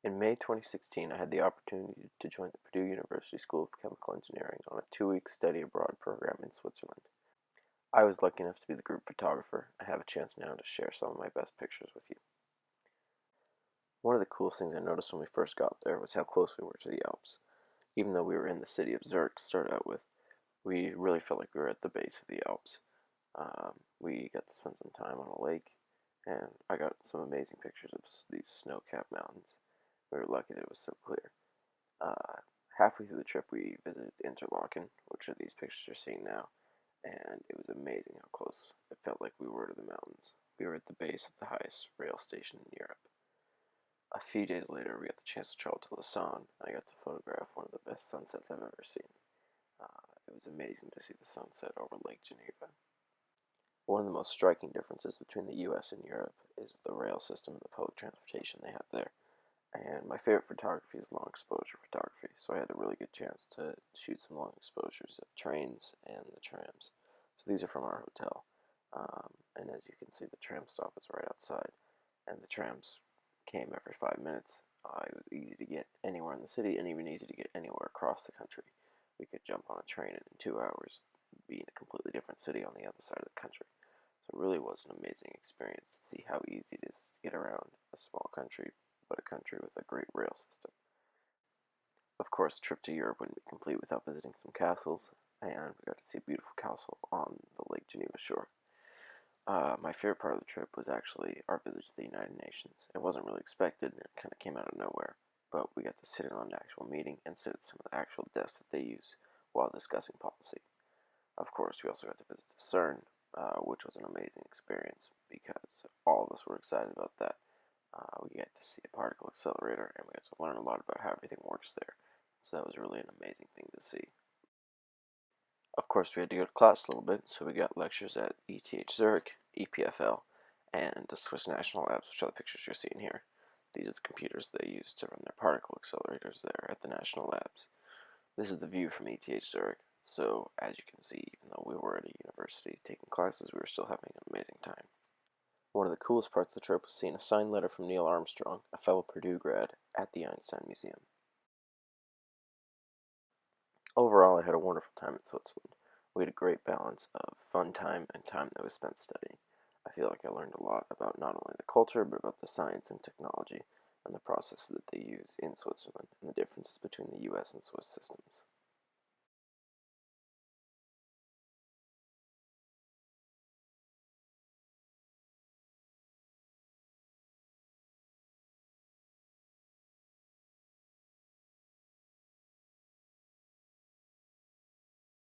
In May 2016, I had the opportunity to join the Purdue University School of Chemical Engineering on a 2-week study abroad program in Switzerland. I was lucky enough to be the group photographer. I have a chance now to share some of my best pictures with you. One of the coolest things I noticed when we first got there was how close we were to the Alps. Even though we were in the city of Zurich to start out with, we really felt like we were at the base of the Alps. We got to spend some time on a lake, and I got some amazing pictures of these snow-capped mountains. We were lucky that it was so clear. Halfway through the trip, we visited Interlaken, which are these pictures you're seeing now, and it was amazing how close it felt like we were to the mountains. We were at the base of the highest rail station in Europe. A few days later, we got the chance to travel to Lausanne, and I got to photograph one of the best sunsets I've ever seen. It was amazing to see the sunset over Lake Geneva. One of the most striking differences between the US and Europe is the rail system and the public transportation they have there. And my favorite photography is long exposure photography, so I had a really good chance to shoot some long exposures of trains and the trams. So these are from our hotel, and as you can see, the tram stop is right outside, and the trams came every 5 minutes. It was easy to get anywhere in the city, and even easy to get anywhere across the country. We could jump on a train and in 2 hours be in a completely different city on the other side of the country. So it really was an amazing experience to see how easy it is to get around a small country, but a country with a great rail system. Of course, the trip to Europe wouldn't be complete without visiting some castles, and we got to see a beautiful castle on the Lake Geneva shore. My favorite part of the trip was actually our visit to the United Nations. It wasn't really expected, and it kind of came out of nowhere, but we got to sit in on an actual meeting and sit at some of the actual desks that they use while discussing policy. Of course, we also got to visit the CERN, which was an amazing experience because all of us were excited about that. We got to see a particle accelerator, and we got to learn a lot about how everything works there. So that was really an amazing thing to see. Of course, we had to go to class a little bit, so we got lectures at ETH Zurich, EPFL, and the Swiss National Labs, which are the pictures you're seeing here. These are the computers they use to run their particle accelerators there at the National Labs. This is the view from ETH Zurich, so as you can see, even though we were at a university taking classes, we were still having an amazing time. One of the coolest parts of the trip was seeing a signed letter from Neil Armstrong, a fellow Purdue grad, at the Einstein Museum. Overall, I had a wonderful time in Switzerland. We had a great balance of fun time and time that was spent studying. I feel like I learned a lot about not only the culture, but about the science and technology and the processes that they use in Switzerland and the differences between the US and Swiss systems.